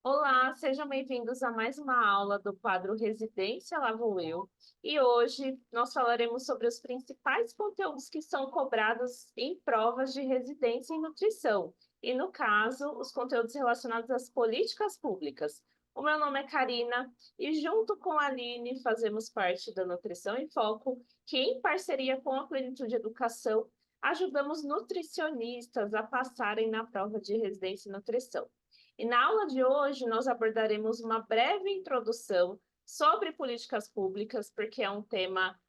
Olá, sejam bem-vindos a mais uma aula do quadro Residência Lá Vou Eu. E hoje nós falaremos sobre os principais conteúdos que são cobrados em provas de residência em nutrição, e, no caso, os conteúdos relacionados às políticas públicas. O meu nome é Karina e, junto com a Aline, fazemos parte da Nutrição em Foco, que, em parceria com a Plenitude Educação, ajudamos nutricionistas a passarem na prova de residência em nutrição. E na aula de hoje nós abordaremos uma breve introdução sobre políticas públicas, porque é um tema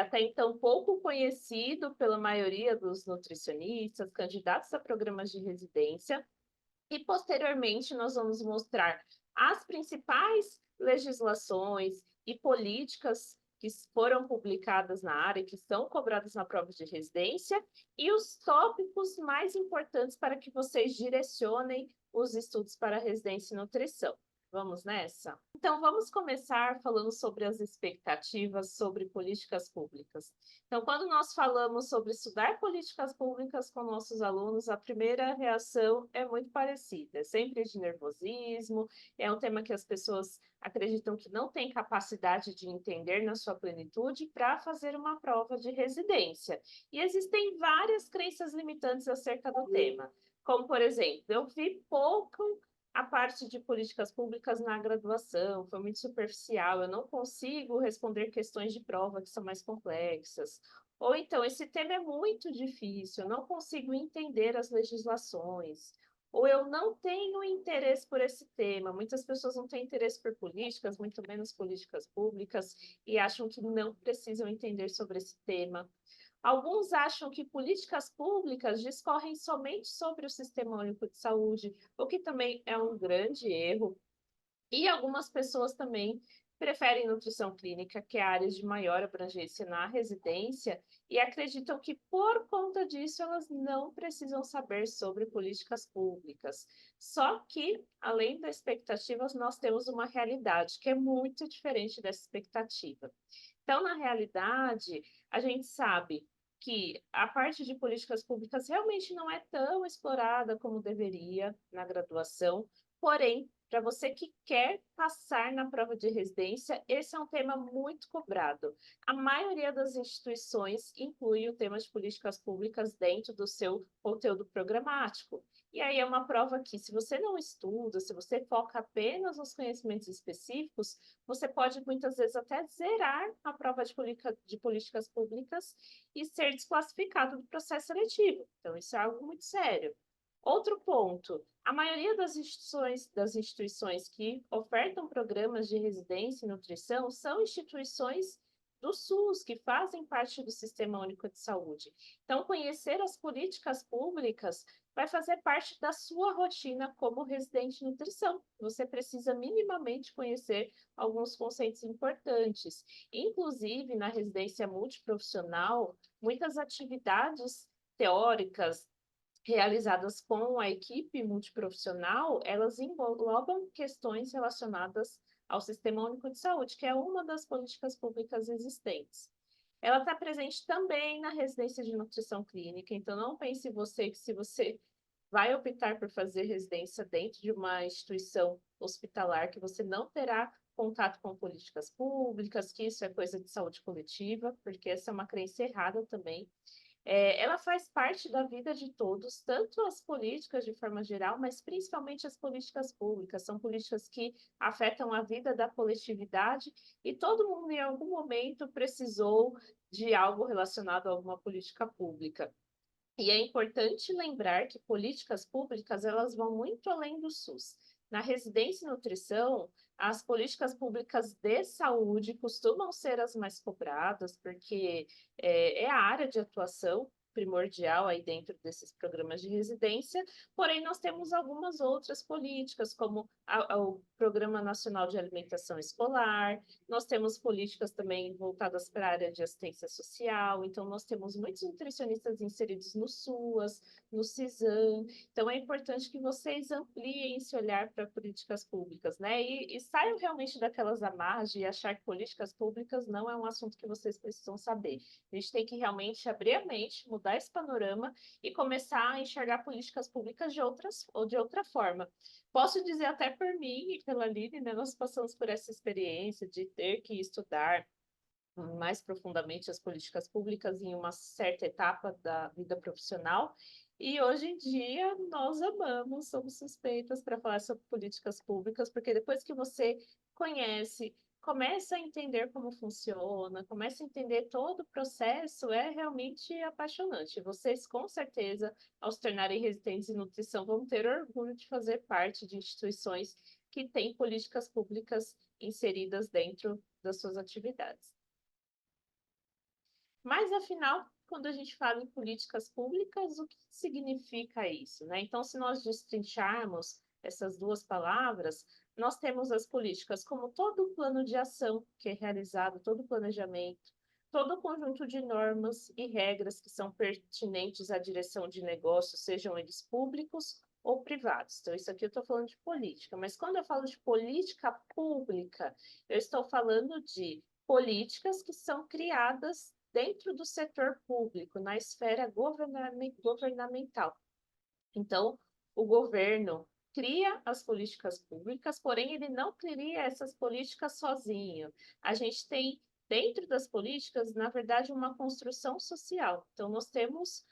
até então pouco conhecido pela maioria dos nutricionistas, candidatos a programas de residência, e posteriormente nós vamos mostrar as principais legislações e políticas que foram publicadas na área, que são cobradas na prova de residência, e os tópicos mais importantes para que vocês direcionem os estudos para residência em nutrição. Vamos nessa? Então, vamos começar falando sobre as expectativas sobre políticas públicas. Então, quando nós falamos sobre estudar políticas públicas com nossos alunos, a primeira reação é muito parecida, é sempre de nervosismo, é um tema que as pessoas acreditam que não têm capacidade de entender na sua plenitude para fazer uma prova de residência. E existem várias crenças limitantes acerca do tema, como, por exemplo, eu vi pouco a parte de políticas públicas na graduação, foi muito superficial, eu não consigo responder questões de prova que são mais complexas. Ou então, esse tema é muito difícil, eu não consigo entender as legislações. Ou eu não tenho interesse por esse tema. Muitas pessoas não têm interesse por políticas, muito menos políticas públicas, e acham que não precisam entender sobre esse tema. Alguns acham que políticas públicas discorrem somente sobre o Sistema Único de Saúde, o que também é um grande erro. E algumas pessoas também preferem nutrição clínica, que é a área de maior abrangência na residência, e acreditam que, por conta disso, elas não precisam saber sobre políticas públicas. Só que, além das expectativas, nós temos uma realidade que é muito diferente dessa expectativa. Então, na realidade, a gente sabe que a parte de políticas públicas realmente não é tão explorada como deveria na graduação, porém, para você que quer passar na prova de residência, esse é um tema muito cobrado. A maioria das instituições inclui o tema de políticas públicas dentro do seu conteúdo programático. E aí é uma prova que, se você não estuda, se você foca apenas nos conhecimentos específicos, você pode muitas vezes até zerar a prova de políticas públicas e ser desclassificado do processo seletivo. Então, isso é algo muito sério. Outro ponto, a maioria das instituições que ofertam programas de residência e nutrição são instituições do SUS, que fazem parte do Sistema Único de Saúde. Então, conhecer as políticas públicas vai fazer parte da sua rotina como residente de nutrição. Você precisa minimamente conhecer alguns conceitos importantes. Inclusive, na residência multiprofissional, muitas atividades teóricas realizadas com a equipe multiprofissional, elas englobam questões relacionadas ao Sistema Único de Saúde, que é uma das políticas públicas existentes. Ela está presente também na residência de nutrição clínica, então não pense você que, se você vai optar por fazer residência dentro de uma instituição hospitalar, que você não terá contato com políticas públicas, que isso é coisa de saúde coletiva, porque essa é uma crença errada também. Ela faz parte da vida de todos, tanto as políticas de forma geral, mas principalmente as políticas públicas. São políticas que afetam a vida da coletividade, e todo mundo, em algum momento, precisou de algo relacionado a alguma política pública. E é importante lembrar que políticas públicas, elas vão muito além do SUS. Na residência e nutrição, as políticas públicas de saúde costumam ser as mais cobradas, porque é a área de atuação primordial aí dentro desses programas de residência, porém nós temos algumas outras políticas, como o Programa Nacional de Alimentação Escolar, nós temos políticas também voltadas para a área de assistência social, então nós temos muitos nutricionistas inseridos no SUAS, no CISAM, então é importante que vocês ampliem esse olhar para políticas públicas, né? E saiam realmente daquelas amarras de achar que políticas públicas não é um assunto que vocês precisam saber. A gente tem que realmente abrir a mente, mudar mudar esse panorama e começar a enxergar políticas públicas de outra forma. Posso dizer até por mim e pela Aline, né, nós passamos por essa experiência de ter que estudar mais profundamente as políticas públicas em uma certa etapa da vida profissional. E hoje em dia nós amamos, somos suspeitas para falar sobre políticas públicas, porque depois que você conhece, começa a entender como funciona, começa a entender todo o processo, é realmente apaixonante. Vocês, com certeza, ao se tornarem residentes em nutrição, vão ter orgulho de fazer parte de instituições que têm políticas públicas inseridas dentro das suas atividades. Mas, afinal, quando a gente fala em políticas públicas, o que significa isso, né? Então, se nós destrincharmos essas duas palavras, nós temos as políticas como todo o plano de ação que é realizado, todo o planejamento, todo o conjunto de normas e regras que são pertinentes à direção de negócios, sejam eles públicos ou privados. Então, isso aqui eu estou falando de política, mas quando eu falo de política pública, eu estou falando de políticas que são criadas dentro do setor público, na esfera governamental. Então, o governo cria as políticas públicas, porém ele não cria essas políticas sozinho. A gente tem dentro das políticas, na verdade, uma construção social. Então, nós temos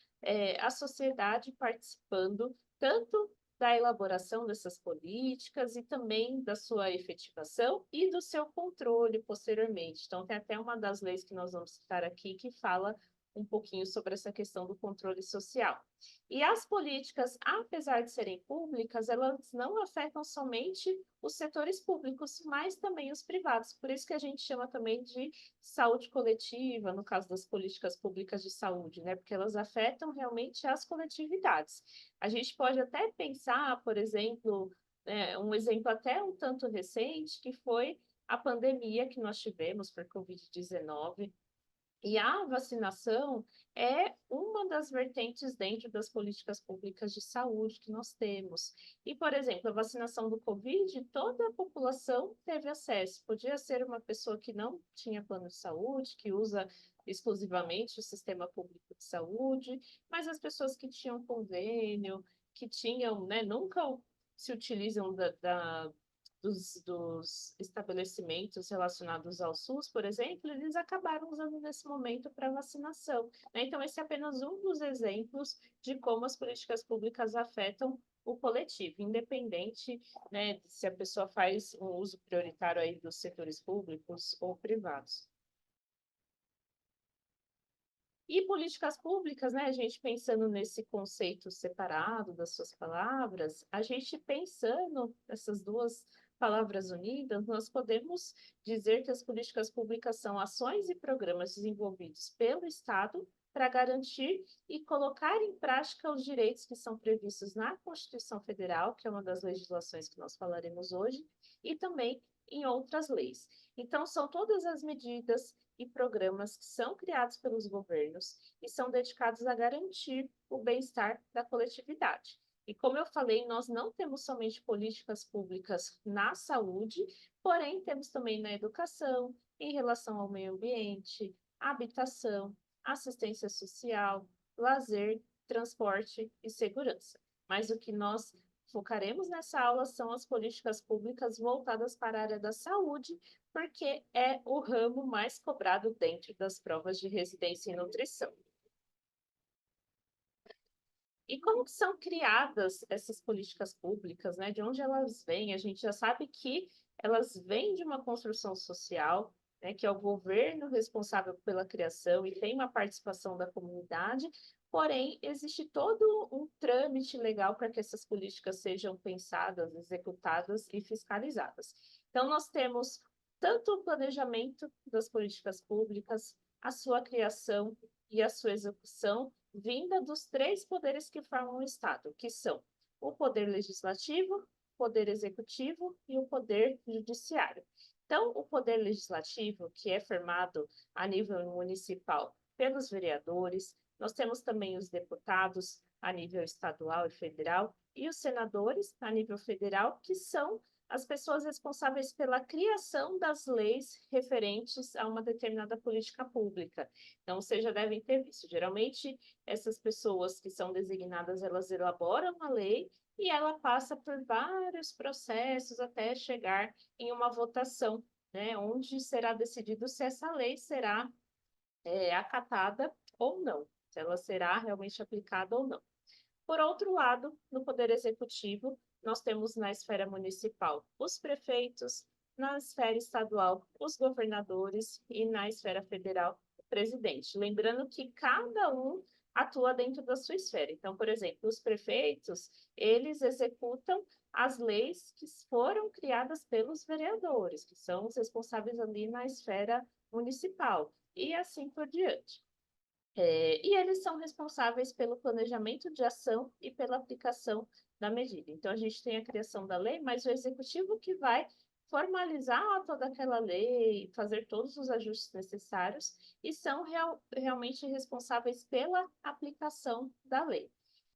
a sociedade participando tanto da elaboração dessas políticas e também da sua efetivação e do seu controle posteriormente. Então, tem até uma das leis que nós vamos citar aqui que fala um pouquinho sobre essa questão do controle social. E as políticas, apesar de serem públicas, elas não afetam somente os setores públicos, mas também os privados. Por isso que a gente chama também de saúde coletiva, no caso das políticas públicas de saúde, né? Porque elas afetam realmente as coletividades. A gente pode até pensar, por exemplo, um exemplo até um tanto recente, que foi a pandemia que nós tivemos por Covid-19, e a vacinação é uma das vertentes dentro das políticas públicas de saúde que nós temos. E, por exemplo, a vacinação do Covid, toda a população teve acesso. Podia ser uma pessoa que não tinha plano de saúde, que usa exclusivamente o sistema público de saúde, mas as pessoas que tinham convênio, que tinham, né, nunca se utilizam dos estabelecimentos relacionados ao SUS, por exemplo, eles acabaram usando nesse momento para vacinação, né? Então, esse é apenas um dos exemplos de como as políticas públicas afetam o coletivo, independente, né, se a pessoa faz um uso prioritário aí dos setores públicos ou privados. E políticas públicas, né, a gente pensando nesse conceito separado das suas palavras, a gente pensando nessas duas palavras unidas, nós podemos dizer que as políticas públicas são ações e programas desenvolvidos pelo Estado para garantir e colocar em prática os direitos que são previstos na Constituição Federal, que é uma das legislações que nós falaremos hoje, e também em outras leis. Então, são todas as medidas e programas que são criados pelos governos e são dedicados a garantir o bem-estar da coletividade. E como eu falei, nós não temos somente políticas públicas na saúde, porém temos também na educação, em relação ao meio ambiente, habitação, assistência social, lazer, transporte e segurança. Mas o que nós focaremos nessa aula são as políticas públicas voltadas para a área da saúde, porque é o ramo mais cobrado dentro das provas de residência em nutrição. E como que são criadas essas políticas públicas, né? De onde elas vêm? A gente já sabe que elas vêm de uma construção social, né? Que é o governo responsável pela criação e tem uma participação da comunidade, porém, existe todo um trâmite legal para que essas políticas sejam pensadas, executadas e fiscalizadas. Então, nós temos tanto o planejamento das políticas públicas, a sua criação e a sua execução, vinda dos três poderes que formam o Estado, que são o poder legislativo, o poder executivo e o poder judiciário. Então, o poder legislativo, que é formado a nível municipal pelos vereadores, nós temos também os deputados a nível estadual e federal e os senadores a nível federal, que são as pessoas responsáveis pela criação das leis referentes a uma determinada política pública. Então, vocês já devem ter visto. Geralmente, essas pessoas que são designadas, elas elaboram a lei e ela passa por vários processos até chegar em uma votação, né, onde será decidido se essa lei será acatada ou não, se ela será realmente aplicada ou não. Por outro lado, no Poder Executivo, nós temos na esfera municipal os prefeitos, na esfera estadual os governadores e na esfera federal o presidente. Lembrando que cada um atua dentro da sua esfera. Então, por exemplo, os prefeitos, eles executam as leis que foram criadas pelos vereadores, que são os responsáveis ali na esfera municipal, e assim por diante. E eles são responsáveis pelo planejamento de ação e pela aplicação da medida. Então, a gente tem a criação da lei, mas o executivo que vai formalizar toda aquela lei, fazer todos os ajustes necessários e são realmente responsáveis pela aplicação da lei.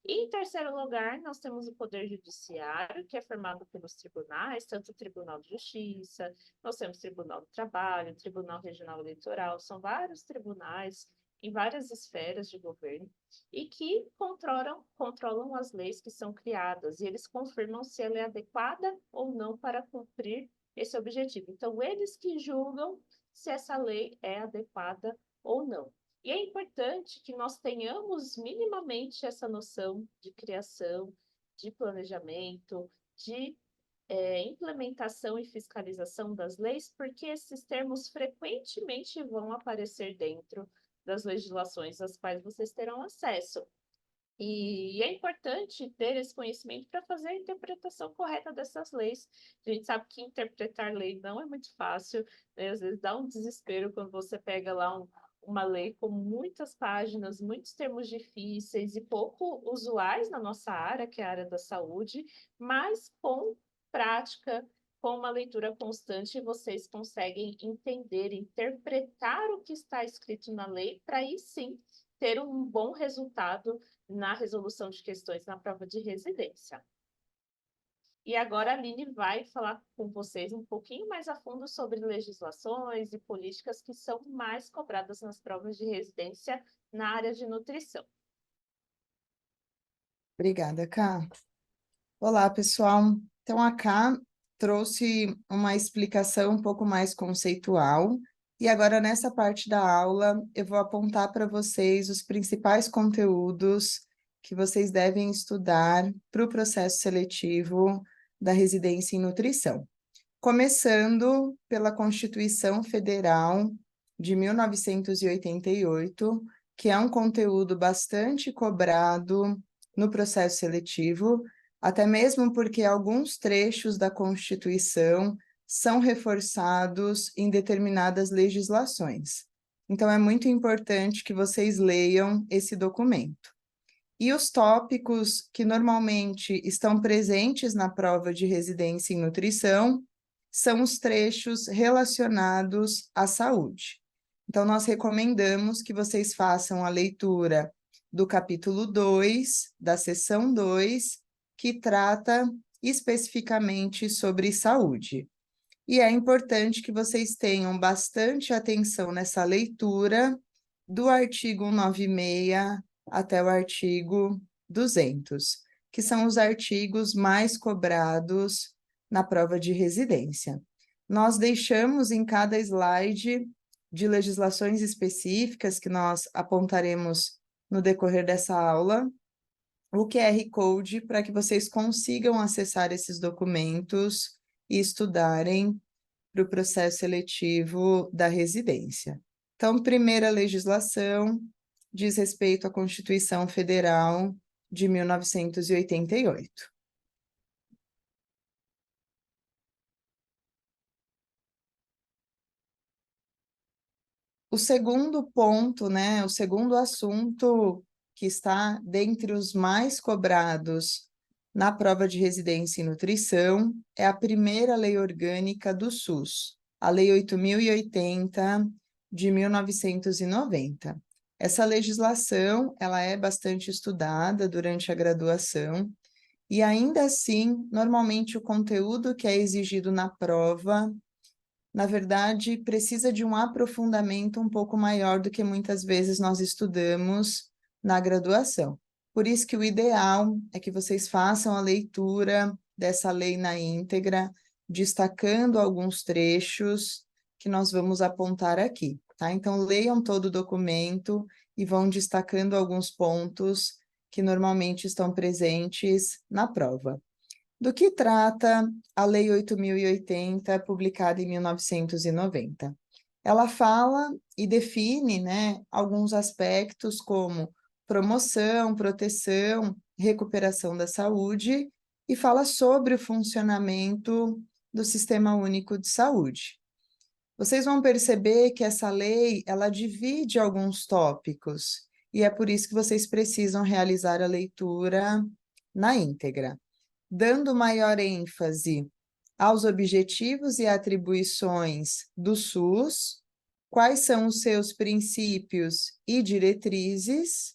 E, em terceiro lugar, nós temos o Poder Judiciário, que é formado pelos tribunais, tanto o Tribunal de Justiça, nós temos o Tribunal do Trabalho, o Tribunal Regional Eleitoral, são vários tribunais em várias esferas de governo e que controlam as leis que são criadas e eles confirmam se ela é adequada ou não para cumprir esse objetivo. Então, eles que julgam se essa lei é adequada ou não. E é importante que nós tenhamos minimamente essa noção de criação, de planejamento, de implementação e fiscalização das leis, porque esses termos frequentemente vão aparecer dentro das legislações às quais vocês terão acesso. E é importante ter esse conhecimento para fazer a interpretação correta dessas leis. A gente sabe que interpretar lei não é muito fácil, né? Às vezes dá um desespero quando você pega lá uma lei com muitas páginas, muitos termos difíceis e pouco usuais na nossa área, que é a área da saúde, mas com prática, com uma leitura constante, vocês conseguem entender, interpretar o que está escrito na lei, para aí sim ter um bom resultado na resolução de questões na prova de residência. E agora a Aline vai falar com vocês um pouquinho mais a fundo sobre legislações e políticas que são mais cobradas nas provas de residência na área de nutrição. Obrigada, Ká. Olá, pessoal. Então, a Ká trouxe uma explicação um pouco mais conceitual, e agora, nessa parte da aula, eu vou apontar para vocês os principais conteúdos que vocês devem estudar para o processo seletivo da residência em nutrição. Começando pela Constituição Federal de 1988, que é um conteúdo bastante cobrado no processo seletivo, até mesmo porque alguns trechos da Constituição são reforçados em determinadas legislações. Então, é muito importante que vocês leiam esse documento. E os tópicos que normalmente estão presentes na prova de residência em nutrição são os trechos relacionados à saúde. Então, nós recomendamos que vocês façam a leitura do capítulo 2, da seção 2, que trata especificamente sobre saúde. E é importante que vocês tenham bastante atenção nessa leitura do artigo 196 até o artigo 200, que são os artigos mais cobrados na prova de residência. Nós deixamos em cada slide de legislações específicas que nós apontaremos no decorrer dessa aula, o QR Code para que vocês consigam acessar esses documentos e estudarem para o processo seletivo da residência. Então, primeira legislação diz respeito à Constituição Federal de 1988. O segundo ponto, o segundo assunto que está dentre os mais cobrados na prova de residência em nutrição é a primeira lei orgânica do SUS, a Lei 8.080 de 1990. Essa legislação, ela é bastante estudada durante a graduação E ainda assim, normalmente o conteúdo que é exigido na prova, na verdade, precisa de um aprofundamento um pouco maior do que muitas vezes nós estudamos na graduação. Por isso que o ideal é que vocês façam a leitura dessa lei na íntegra, destacando alguns trechos que nós vamos apontar aqui, tá? Então, leiam todo o documento e vão destacando alguns pontos que normalmente estão presentes na prova. Do que trata a Lei 8.080, publicada em 1990? Ela fala e define, né, alguns aspectos como promoção, proteção, recuperação da saúde e fala sobre o funcionamento do Sistema Único de Saúde. Vocês vão perceber que essa lei, ela divide alguns tópicos e é por isso que vocês precisam realizar a leitura na íntegra, dando maior ênfase aos objetivos e atribuições do SUS, quais são os seus princípios e diretrizes,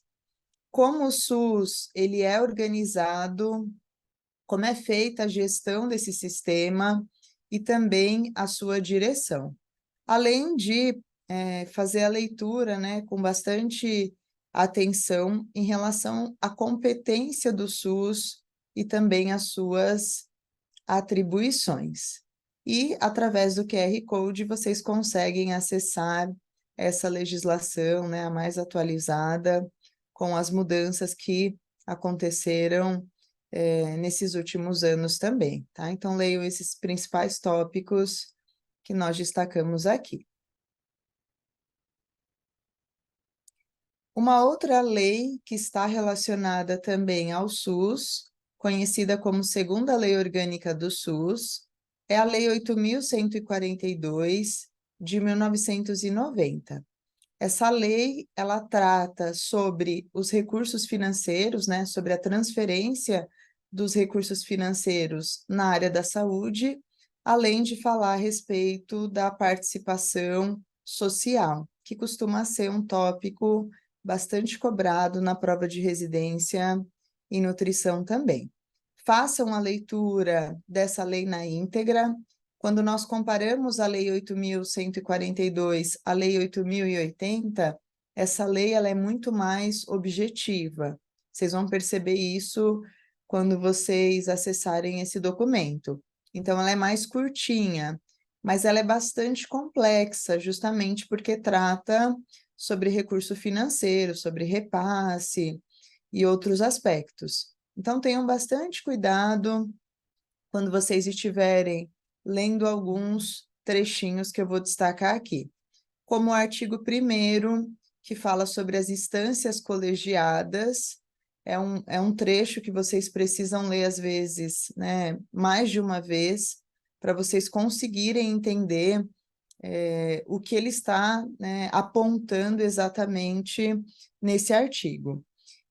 como o SUS ele é organizado, como é feita a gestão desse sistema e também a sua direção. Além de fazer a leitura, né, com bastante atenção em relação à competência do SUS e também as suas atribuições. E, através do QR Code, vocês conseguem acessar essa legislação, né, a mais atualizada, com as mudanças que aconteceram nesses últimos anos também, tá? Então, leiam esses principais tópicos que nós destacamos aqui. Uma outra lei que está relacionada também ao SUS, conhecida como Segunda Lei Orgânica do SUS, é a Lei 8.142, de 1990. Essa lei, ela trata sobre os recursos financeiros, né, sobre a transferência dos recursos financeiros na área da saúde, além de falar a respeito da participação social, que costuma ser um tópico bastante cobrado na prova de residência e nutrição também. Façam a leitura dessa lei na íntegra. Quando nós comparamos a Lei 8.142 à Lei 8.080, essa lei ela é muito mais objetiva. Vocês vão perceber isso quando vocês acessarem esse documento. Então, ela é mais curtinha, mas ela é bastante complexa, justamente porque trata sobre recurso financeiro, sobre repasse e outros aspectos. Então, tenham bastante cuidado quando vocês estiverem lendo alguns trechinhos que eu vou destacar aqui. Como o artigo 1º, que fala sobre as instâncias colegiadas, é um trecho que vocês precisam ler, às vezes, né, mais de uma vez, para vocês conseguirem entender o que ele está, né, apontando exatamente nesse artigo.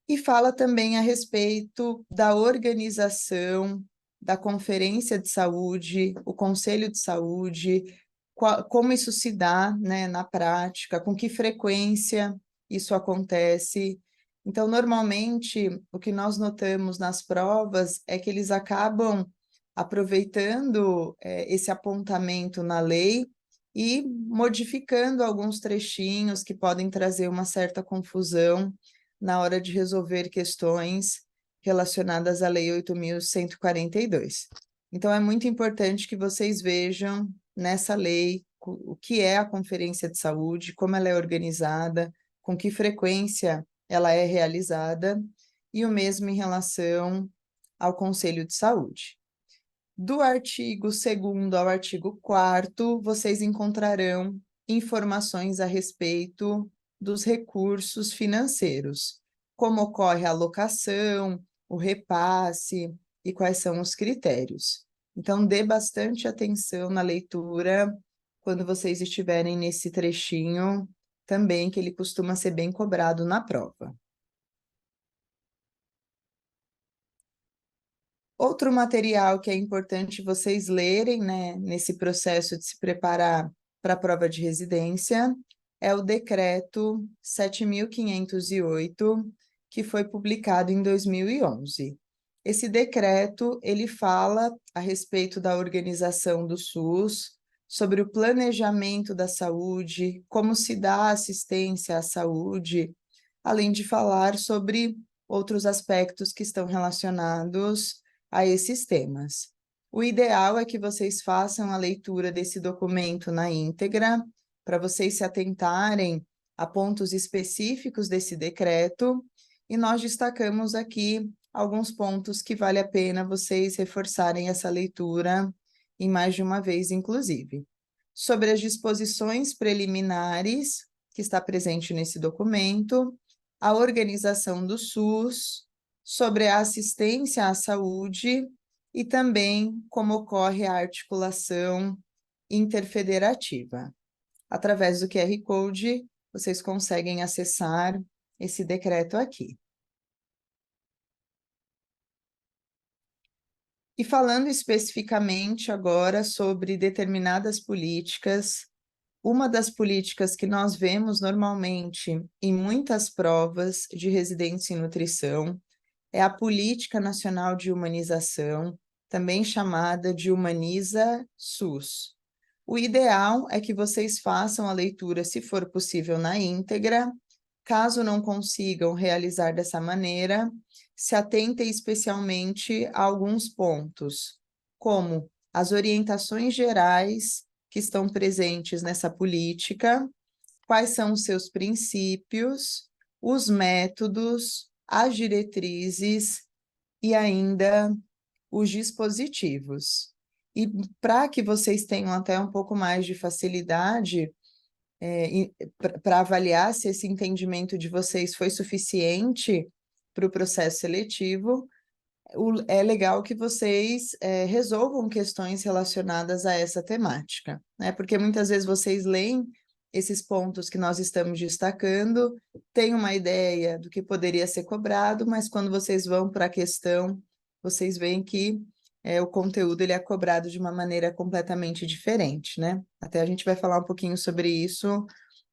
E fala também a respeito da organização da Conferência de Saúde, o Conselho de Saúde, como isso se dá, né, na prática, com que frequência isso acontece. Então, normalmente, o que nós notamos nas provas é que eles acabam aproveitando esse apontamento na lei e modificando alguns trechinhos que podem trazer uma certa confusão na hora de resolver questões relacionadas à Lei 8.142. Então, é muito importante que vocês vejam nessa lei o que é a Conferência de Saúde, como ela é organizada, com que frequência ela é realizada, e o mesmo em relação ao Conselho de Saúde. Do artigo 2º ao artigo 4º, vocês encontrarão informações a respeito dos recursos financeiros, como ocorre a alocação, o repasse e quais são os critérios. Então, dê bastante atenção na leitura quando vocês estiverem nesse trechinho também, que ele costuma ser bem cobrado na prova. Outro material que é importante vocês lerem, né, nesse processo de se preparar para a prova de residência, é o Decreto 7.508, que foi publicado em 2011. Esse decreto, ele fala a respeito da organização do SUS, sobre o planejamento da saúde, como se dá assistência à saúde, além de falar sobre outros aspectos que estão relacionados a esses temas. O ideal é que vocês façam a leitura desse documento na íntegra, para vocês se atentarem a pontos específicos desse decreto, e nós destacamos aqui alguns pontos que vale a pena vocês reforçarem essa leitura em mais de uma vez, inclusive. Sobre as disposições preliminares, que está presente nesse documento, a organização do SUS, sobre a assistência à saúde e também como ocorre a articulação interfederativa. Através do QR Code, vocês conseguem acessar esse decreto aqui. E falando especificamente agora sobre determinadas políticas, uma das políticas que nós vemos normalmente em muitas provas de residência em nutrição é a Política Nacional de Humanização, também chamada de Humaniza SUS. O ideal é que vocês façam a leitura, se for possível, na íntegra. Caso não consigam realizar dessa maneira, se atentem especialmente a alguns pontos, como as orientações gerais que estão presentes nessa política, quais são os seus princípios, os métodos, as diretrizes e ainda os dispositivos. E para que vocês tenham até um pouco mais de facilidade para avaliar se esse entendimento de vocês foi suficiente para o processo seletivo, é legal que vocês resolvam questões relacionadas a essa temática, né? Porque muitas vezes vocês leem esses pontos que nós estamos destacando, têm uma ideia do que poderia ser cobrado, mas quando vocês vão para a questão, vocês veem que o conteúdo ele é cobrado de uma maneira completamente diferente, né? Até a gente vai falar um pouquinho sobre isso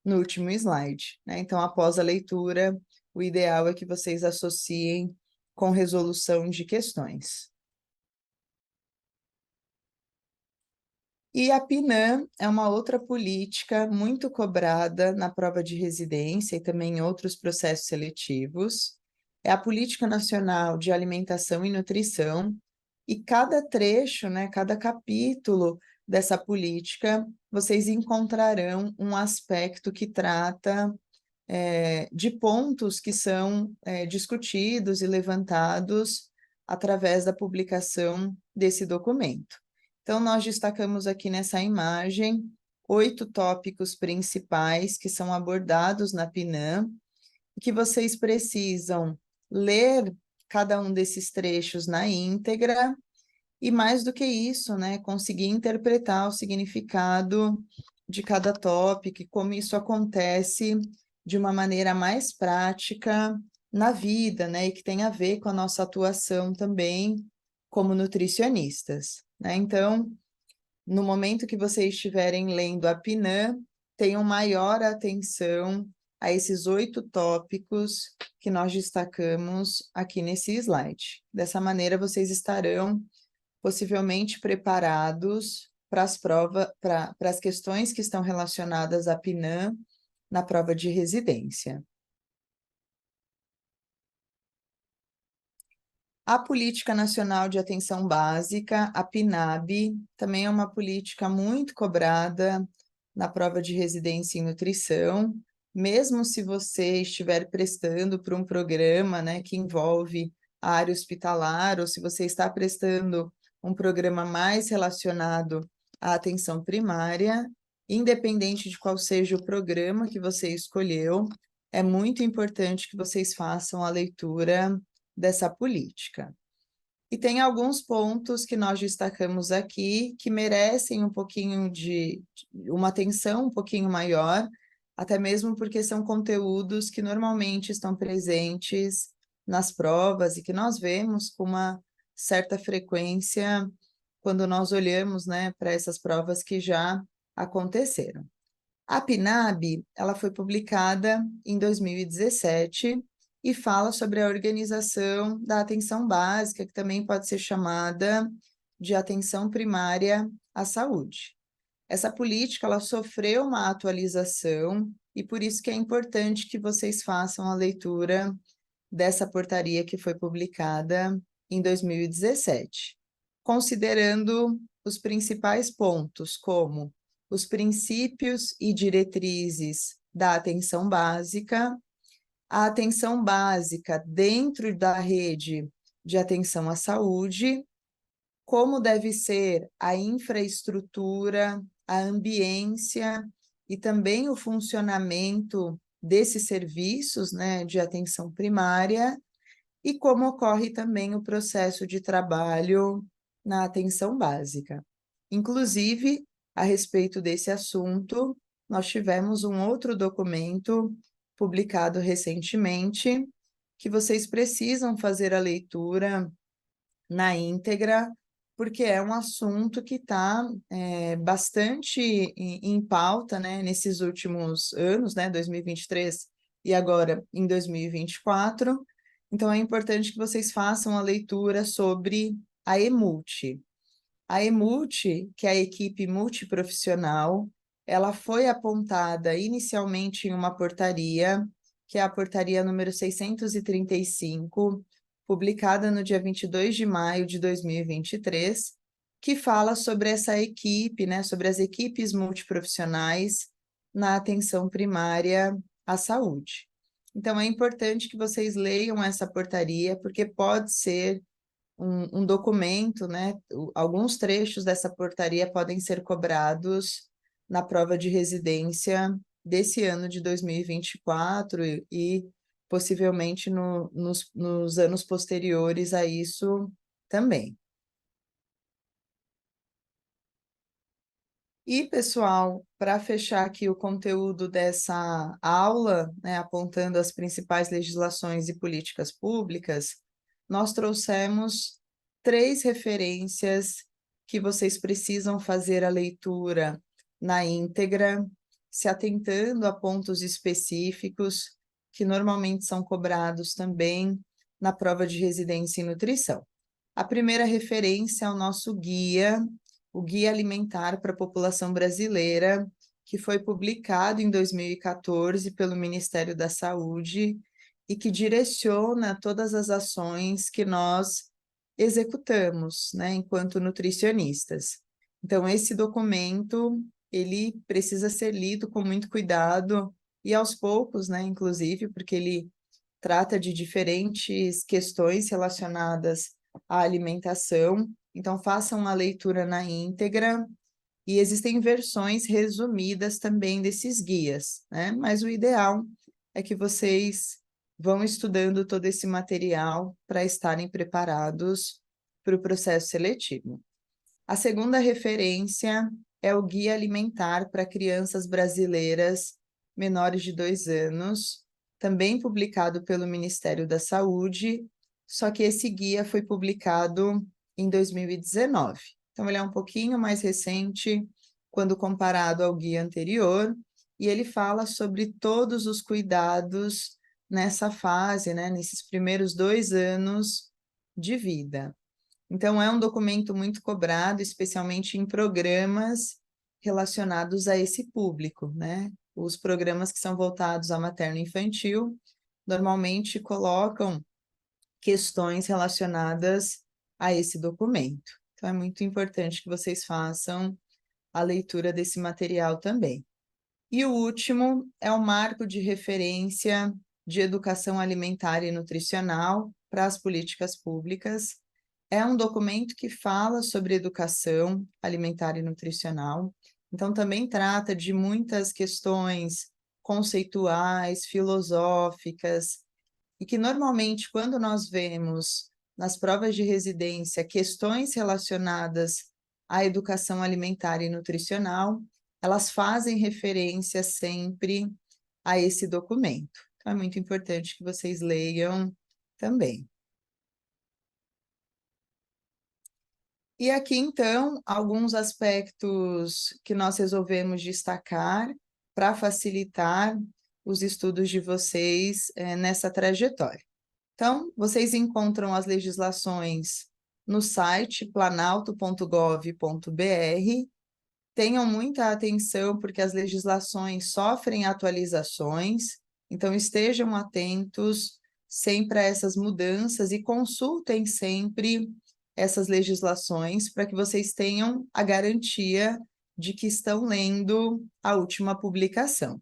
no último slide, né? Então, após a leitura, o ideal é que vocês associem com resolução de questões. E a PNAM é uma outra política muito cobrada na prova de residência e também em outros processos seletivos. É a Política Nacional de Alimentação e Nutrição, e cada trecho, né, cada capítulo dessa política, vocês encontrarão um aspecto que trata de pontos que são discutidos e levantados através da publicação desse documento. Então, nós destacamos aqui nessa imagem 8 tópicos principais que são abordados na PNAM, e que vocês precisam ler cada um desses trechos na íntegra, e mais do que isso, né, conseguir interpretar o significado de cada tópico e como isso acontece de uma maneira mais prática na vida, né, e que tem a ver com a nossa atuação também como nutricionistas, né? Então, no momento que vocês estiverem lendo a PNAM, tenham maior atenção a esses 8 tópicos que nós destacamos aqui nesse slide. Dessa maneira, vocês estarão possivelmente preparados para as provas, para as questões que estão relacionadas à PNAM na prova de residência. A Política Nacional de Atenção Básica, a PNAB, também é uma política muito cobrada na prova de residência em nutrição, mesmo se você estiver prestando para um programa, né, que envolve a área hospitalar, ou se você está prestando um programa mais relacionado à atenção primária, independente de qual seja o programa que você escolheu, é muito importante que vocês façam a leitura dessa política. E tem alguns pontos que nós destacamos aqui que merecem um pouquinho de uma atenção um pouquinho maior, até mesmo porque são conteúdos que normalmente estão presentes nas provas e que nós vemos com uma certa frequência quando nós olhamos, né, para essas provas que já aconteceram. A PNAB, ela foi publicada em 2017 e fala sobre a organização da atenção básica, que também pode ser chamada de atenção primária à saúde. Essa política ela sofreu uma atualização e por isso que é importante que vocês façam a leitura dessa portaria que foi publicada em 2017, considerando os principais pontos, como os princípios e diretrizes da atenção básica, a atenção básica dentro da rede de atenção à saúde, como deve ser a infraestrutura, a ambiência e também o funcionamento desses serviços, né, de atenção primária, e como ocorre também o processo de trabalho na atenção básica. Inclusive, a respeito desse assunto, nós tivemos um outro documento publicado recentemente, que vocês precisam fazer a leitura na íntegra, porque é um assunto que está bastante em pauta, né, nesses últimos anos, né, 2023 e agora em 2024. Então, é importante que vocês façam a leitura sobre a EMULT. A EMULT, que é a equipe multiprofissional, ela foi apontada inicialmente em uma portaria, que é a portaria número 635, publicada no dia 22 de maio de 2023, que fala sobre essa equipe, né, sobre as equipes multiprofissionais na atenção primária à saúde. Então, é importante que vocês leiam essa portaria, porque pode ser um documento, né? Alguns trechos dessa portaria podem ser cobrados na prova de residência desse ano de 2024 e possivelmente nos anos posteriores a isso também. E, pessoal, para fechar aqui o conteúdo dessa aula, né, apontando as principais legislações e políticas públicas, nós trouxemos 3 referências que vocês precisam fazer a leitura na íntegra, se atentando a pontos específicos que normalmente são cobrados também na prova de residência em nutrição. A primeira referência é o nosso guia, o Guia Alimentar para a População Brasileira, que foi publicado em 2014 pelo Ministério da Saúde e que direciona todas as ações que nós executamos, né, enquanto nutricionistas. Então, esse documento, ele precisa ser lido com muito cuidado e aos poucos, né, inclusive, porque ele trata de diferentes questões relacionadas à alimentação. Então, façam uma leitura na íntegra e existem versões resumidas também desses guias, né? Mas o ideal é que vocês vão estudando todo esse material para estarem preparados para o processo seletivo. A segunda referência é o Guia Alimentar para Crianças Brasileiras menores de 2 anos, também publicado pelo Ministério da Saúde, só que esse guia foi publicado em 2019. Então, ele é um pouquinho mais recente quando comparado ao guia anterior, e ele fala sobre todos os cuidados nessa fase, né, nesses primeiros 2 anos de vida. Então, é um documento muito cobrado, especialmente em programas relacionados a esse público, né? Os programas que são voltados à materno-infantil normalmente colocam questões relacionadas a esse documento. Então, é muito importante que vocês façam a leitura desse material também. E o último é o marco de referência de educação alimentar e nutricional para as políticas públicas. É um documento que fala sobre educação alimentar e nutricional, então também trata de muitas questões conceituais, filosóficas, e que normalmente, quando nós vemos nas provas de residência questões relacionadas à educação alimentar e nutricional, elas fazem referência sempre a esse documento. Então, é muito importante que vocês leiam também. E aqui, então, alguns aspectos que nós resolvemos destacar para facilitar os estudos de vocês nessa trajetória. Então, vocês encontram as legislações no site planalto.gov.br. Tenham muita atenção, porque as legislações sofrem atualizações, então estejam atentos sempre a essas mudanças e consultem sempre essas legislações para que vocês tenham a garantia de que estão lendo a última publicação.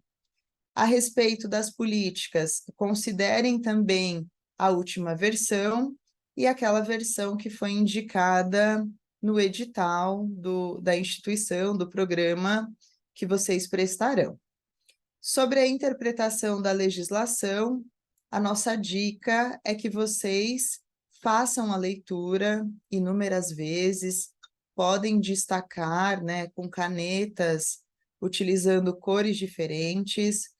A respeito das políticas, considerem também a última versão e aquela versão que foi indicada no edital da instituição, do programa que vocês prestarão. Sobre a interpretação da legislação, a nossa dica é que vocês façam a leitura inúmeras vezes, podem destacar, né, com canetas, utilizando cores diferentes.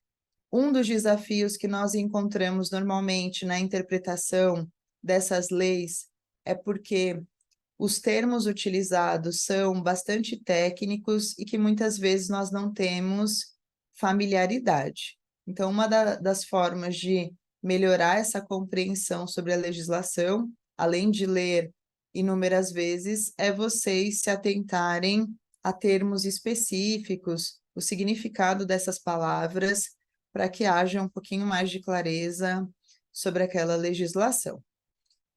Um dos desafios que nós encontramos normalmente na interpretação dessas leis é porque os termos utilizados são bastante técnicos e que muitas vezes nós não temos familiaridade. Então, uma das formas de melhorar essa compreensão sobre a legislação, além de ler inúmeras vezes, é vocês se atentarem a termos específicos, o significado dessas palavras, para que haja um pouquinho mais de clareza sobre aquela legislação.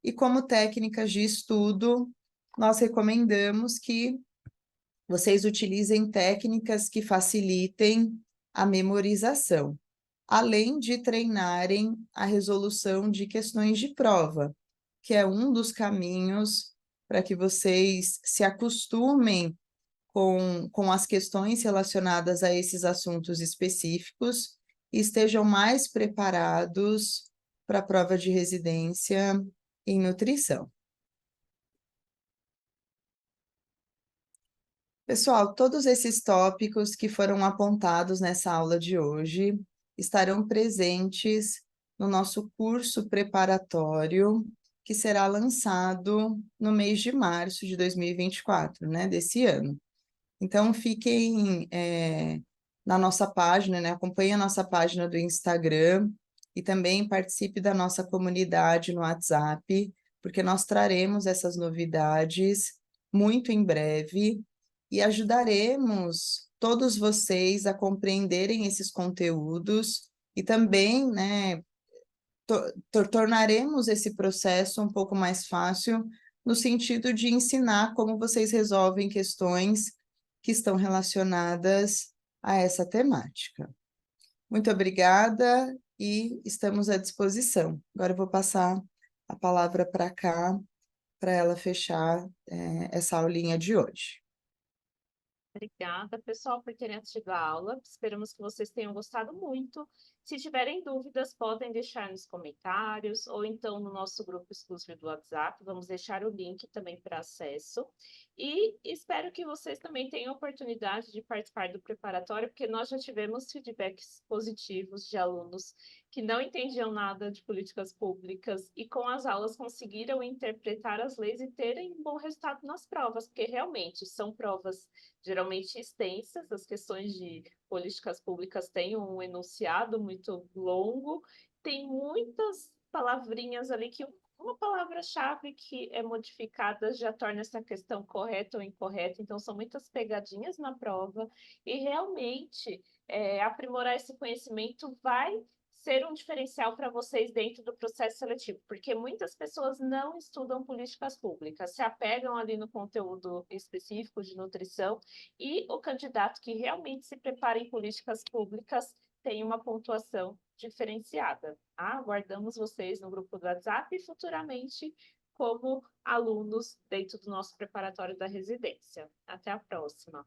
E como técnicas de estudo, nós recomendamos que vocês utilizem técnicas que facilitem a memorização, além de treinarem a resolução de questões de prova, que é um dos caminhos para que vocês se acostumem com as questões relacionadas a esses assuntos específicos e estejam mais preparados para a prova de residência em nutrição. Pessoal, todos esses tópicos que foram apontados nessa aula de hoje estarão presentes no nosso curso preparatório, que será lançado no mês de março de 2024, né, desse ano. Então, fiquem na nossa página, né, acompanhem a nossa página do Instagram e também participe da nossa comunidade no WhatsApp, porque nós traremos essas novidades muito em breve e ajudaremos todos vocês a compreenderem esses conteúdos e também, né, tornaremos esse processo um pouco mais fácil no sentido de ensinar como vocês resolvem questões que estão relacionadas a essa temática. Muito obrigada e estamos à disposição. Agora eu vou passar a palavra para cá, para ela fechar essa aulinha de hoje. Obrigada, pessoal, por terem assistido a aula. Esperamos que vocês tenham gostado muito. Se tiverem dúvidas, podem deixar nos comentários ou então no nosso grupo exclusivo do WhatsApp. Vamos deixar o link também para acesso. E espero que vocês também tenham a oportunidade de participar do preparatório, porque nós já tivemos feedbacks positivos de alunos que não entendiam nada de políticas públicas e com as aulas conseguiram interpretar as leis e terem um bom resultado nas provas, porque realmente são provas geralmente extensas, as questões de políticas públicas têm um enunciado muito longo, tem muitas palavrinhas ali que uma palavra-chave que é modificada já torna essa questão correta ou incorreta, então são muitas pegadinhas na prova, e realmente aprimorar esse conhecimento vai ser um diferencial para vocês dentro do processo seletivo, porque muitas pessoas não estudam políticas públicas, se apegam ali no conteúdo específico de nutrição, e o candidato que realmente se prepara em políticas públicas tem uma pontuação diferenciada. Aguardamos vocês no grupo do WhatsApp e futuramente como alunos dentro do nosso preparatório da residência. Até a próxima!